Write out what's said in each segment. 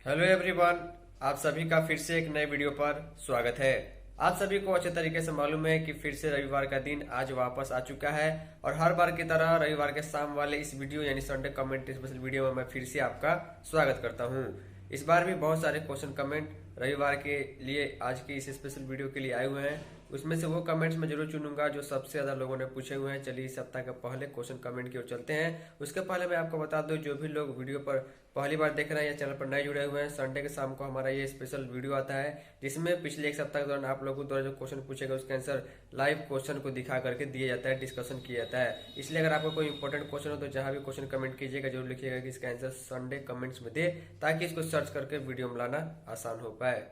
Hello everyone, आप सभी का फिर से एक नए वीडियो पर स्वागत है। आप सभी को अच्छे तरीके से मालूम है कि फिर से रविवार का दिन आज वापस आ चुका है और हर बार की तरह रविवार के शाम वाले इस वीडियो यानी संडे कमेंट स्पेशल वीडियो में मैं फिर से आपका स्वागत करता हूं। इस बार भी बहुत सारे क्वेश्चन कमेंट रविवार के लिए आज की इस स्पेशल वीडियो के लिए आए हुए हैं। उसमें से वो कमेंट्स मैं जरूर चुनूंगा जो सबसे ज्यादा लोगों ने पूछे हुए हैं। चलिए इस सप्ताह के पहले क्वेश्चन कमेंट की ओर चलते हैं। उसके पहले मैं आपको बता दूं, जो भी लोग वीडियो पर पहली बार देख रहे हैं या चैनल पर नए जुड़े हुए हैं, संडे के शाम को हमारा ये स्पेशल वीडियो आता है जिसमें पिछले एक सप्ताह के दौरान आप लोगों द्वारा जो क्वेश्चन पूछे गए उसके आंसर लाइव क्वेश्चन को दिखा करके दिया जाता है, डिस्कशन किया जाता है। इसलिए अगर आपको कोई इंपॉर्टेंट क्वेश्चन हो तो जहां भी क्वेश्चन कमेंट कीजिएगा जरूर लिखिएगा कि इसका आंसर संडे कमेंट्स में दे, ताकि इसको सर्च करके वीडियो में लाना आसान हो पाए।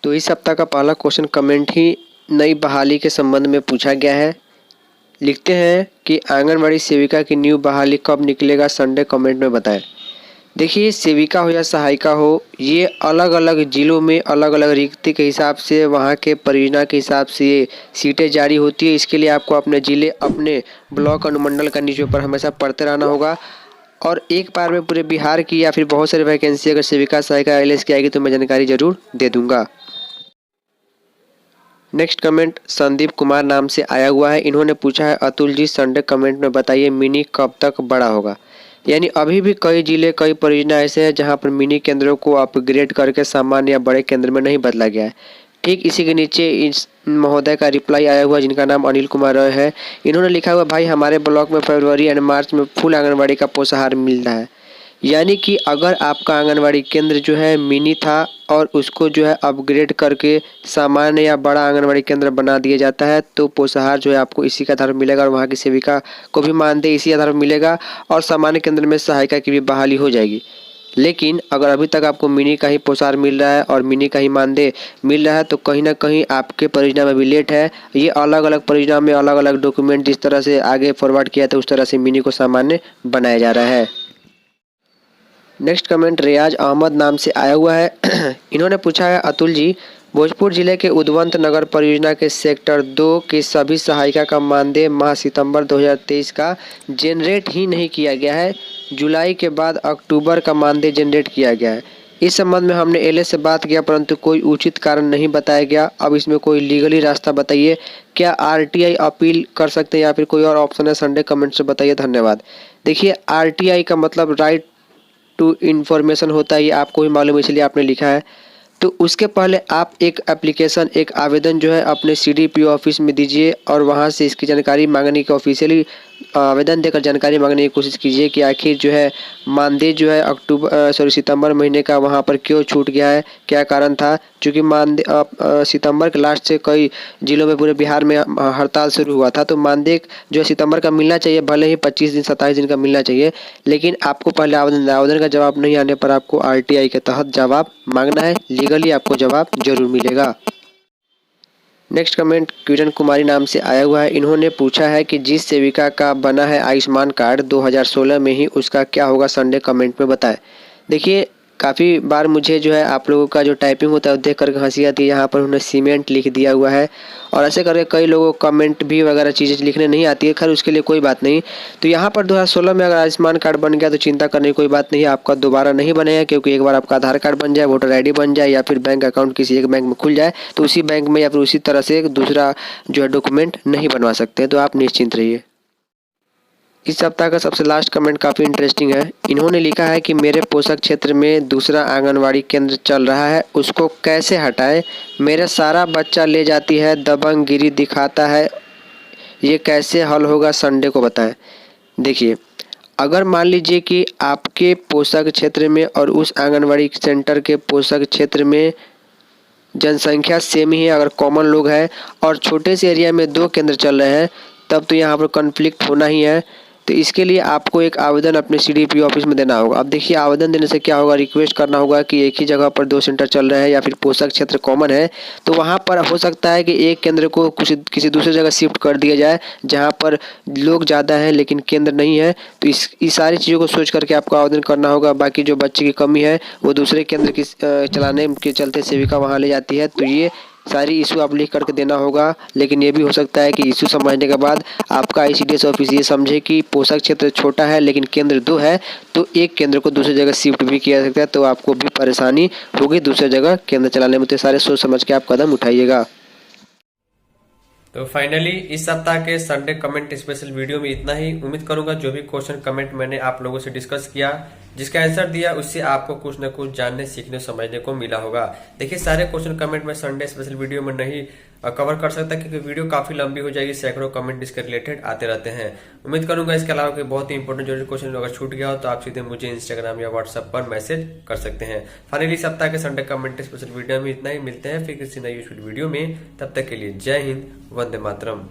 तो इस सप्ताह का पहला क्वेश्चन कमेंट ही नई बहाली के संबंध में पूछा गया है। लिखते हैं कि आंगनवाड़ी सेविका की न्यू बहाली कब निकलेगा, संडे कमेंट में बताएं। देखिए, सेविका हो या सहायिका हो, ये अलग अलग जिलों में अलग अलग रिक्ति के हिसाब से, वहाँ के परियोजना के हिसाब से ये सीटें जारी होती है। इसके लिए आपको अपने जिले, अपने ब्लॉक अनुमंडल का न्यूज़पेपर हमेशा पढ़ते रहना होगा। और एक बार में पूरे बिहार की या फिर बहुत सारी वैकेंसी अगर सेविका सहायिका IAS की आएगी तो मैं जानकारी जरूर दे दूंगा। नेक्स्ट कमेंट संदीप कुमार नाम से आया हुआ है। इन्होंने पूछा है, अतुल जी संडे कमेंट में बताइए मिनी कब तक बड़ा होगा। यानी अभी भी कई जिले, कई परियोजना ऐसे हैं जहां पर मिनी केंद्रों को अपग्रेड करके सामान्य या बड़े केंद्र में नहीं बदला गया है। ठीक इसी के नीचे इस महोदय का रिप्लाई आया हुआ जिनका नाम अनिल कुमार रॉय है। इन्होंने लिखा हुआ, भाई हमारे ब्लॉक में फरवरी एंड मार्च में फुल आंगनबाड़ी का पोषाहार मिल रहा है। यानी कि अगर आपका आंगनवाड़ी केंद्र जो है मिनी था और उसको जो है अपग्रेड करके सामान्य या बड़ा आंगनवाड़ी केंद्र बना दिया जाता है तो पोषाहार जो है आपको इसी के आधार पर मिलेगा और वहाँ की सेविका को भी मानदेय इसी आधार पर मिलेगा और सामान्य केंद्र में सहायिका की भी बहाली हो जाएगी। लेकिन अगर अभी तक आपको मिनी का ही पोषाहार मिल रहा है और मिनी का ही मानदेय मिल रहा है तो कहीं ना कहीं आपके परियोजना में भी लेट है। ये अलग अलग परियोजना में अलग अलग डॉक्यूमेंट जिस तरह से आगे फॉरवर्ड किया था उस तरह से मिनी को सामान्य बनाया जा रहा है। नेक्स्ट कमेंट रियाज अहमद नाम से आया हुआ है। इन्होंने पूछा है, अतुल जी भोजपुर जिले के उद्वंत नगर परियोजना के सेक्टर 2 की सभी सहायिका का मानदेय माह सितंबर 2023 का जनरेट ही नहीं किया गया है। जुलाई के बाद अक्टूबर का मानदेय जनरेट किया गया है। इस संबंध में हमने LA से बात किया परंतु कोई उचित कारण नहीं बताया गया। अब इसमें कोई लीगली रास्ता बताइए, क्या RTI अपील कर सकते हैं या फिर कोई और ऑप्शन है, संडे कमेंट से बताइए, धन्यवाद। देखिए, RTI का मतलब राइट टू इन्फॉर्मेशन होता है, ये आपको भी मालूम है इसलिए आपने लिखा है। तो उसके पहले आप एक एप्लीकेशन, एक आवेदन जो है अपने CDPO ऑफिस में दीजिए और वहाँ से इसकी जानकारी मांगने की ऑफिशियली आवेदन देकर जानकारी मांगने की कोशिश कीजिए कि आखिर जो है मानदेय जो है सितंबर महीने का वहाँ पर क्यों छूट गया है, क्या कारण था। क्योंकि मानदेय सितंबर के लास्ट से कई जिलों में पूरे बिहार में हड़ताल शुरू हुआ था तो मानदेय जो है सितंबर का मिलना चाहिए, भले ही 25 दिन 27 दिन का मिलना चाहिए, लेकिन आपको पहले आवेदन का जवाब नहीं आने पर आपको RTI के तहत जवाब मांगना है। लीगली आपको जवाब जरूर मिलेगा। नेक्स्ट कमेंट किरण कुमारी नाम से आया हुआ है। इन्होंने पूछा है कि जिस सेविका का बना है आयुष्मान कार्ड 2016 में ही उसका क्या होगा, संडे कमेंट में बताएं। देखिए, काफ़ी बार मुझे जो है आप लोगों का जो टाइपिंग होता है देख कर हंसी आती है। यहाँ पर उन्होंने सीमेंट लिख दिया हुआ है और ऐसे करके कई लोगों को कमेंट भी वगैरह चीज़ें लिखने नहीं आती है। खैर उसके लिए कोई बात नहीं। तो यहाँ पर 2016 में अगर आयुष्मान कार्ड बन गया तो चिंता करने की कोई बात नहीं है, आपका दोबारा नहीं बनेगा। क्योंकि एक बार आपका आधार कार्ड बन जाए, वोटर ID बन जाए या फिर बैंक अकाउंट किसी एक बैंक में खुल जाए तो उसी बैंक में या फिर उसी तरह से दूसरा जो है डॉक्यूमेंट नहीं बनवा सकते, तो आप निश्चिंत रहिए। इस सप्ताह का सबसे लास्ट कमेंट काफ़ी इंटरेस्टिंग है। इन्होंने लिखा है कि मेरे पोषक क्षेत्र में दूसरा आंगनवाड़ी केंद्र चल रहा है, उसको कैसे हटाएं। मेरा सारा बच्चा ले जाती है, दबंगगिरी दिखाता है, ये कैसे हल होगा, संडे को बताएं। देखिए, अगर मान लीजिए कि आपके पोषक क्षेत्र में और उस आंगनवाड़ी सेंटर के पोषक क्षेत्र में जनसंख्या सेम ही है, अगर कॉमन लोग हैं और छोटे से एरिया में 2 केंद्र चल रहे हैं तब तो यहाँ पर कॉन्फ्लिक्ट होना ही है। तो इसके लिए आपको एक आवेदन अपने CDPO ऑफिस में देना होगा। अब देखिए, आवेदन देने से क्या होगा, रिक्वेस्ट करना होगा कि एक ही जगह पर 2 सेंटर चल रहे हैं या फिर पोषक क्षेत्र कॉमन है तो वहाँ पर हो सकता है कि एक केंद्र को किसी दूसरी जगह शिफ्ट कर दिया जाए जहाँ पर लोग ज़्यादा हैं लेकिन केंद्र नहीं है। तो इस सारी चीज़ों को सोच करके आपको आवेदन करना होगा। बाकी जो बच्चे की कमी है वो दूसरे केंद्र की चलाने के चलते सेविका वहाँ ले जाती है, तो ये सारी इशू आप लिख करके देना होगा। लेकिन ये भी हो सकता है कि इशू समझने के बाद आपका ICDS ऑफिस ये समझे कि पोषक क्षेत्र छोटा है लेकिन केंद्र 2 है, तो एक केंद्र को दूसरी जगह शिफ्ट भी किया जा सकता है, तो आपको भी परेशानी होगी दूसरी जगह केंद्र चलाने में। तो सारे सोच समझ के आप कदम उठाइएगा। तो फाइनली इस सप्ताह के संडे कमेंट स्पेशल वीडियो में इतना ही। उम्मीद करूंगा जो भी क्वेश्चन कमेंट मैंने आप लोगों से डिस्कस किया, जिसका आंसर दिया, उससे आपको कुछ न कुछ जानने सीखने समझने को मिला होगा। देखिए सारे क्वेश्चन कमेंट में संडे स्पेशल वीडियो में नहीं कवर कर सकता क्योंकि वीडियो काफी लंबी हो जाएगी, सैकड़ों कमेंट इसके रिलेटेड आते रहते हैं। उम्मीद करूंगा इसके अलावा कोई बहुत ही इंपॉर्टेंट जरूरी क्वेश्चन अगर छूट गया हो तो आप सीधे मुझे इंस्टाग्राम या व्हाट्सएप पर मैसेज कर सकते हैं। फाइनली सप्ताह के संडे कमेंट स्पेशल वीडियो में इतना ही। मिलते हैं फिर किसी नई यूजफुल वीडियो में, तब तक के लिए जय हिंद, वंदे मातरम।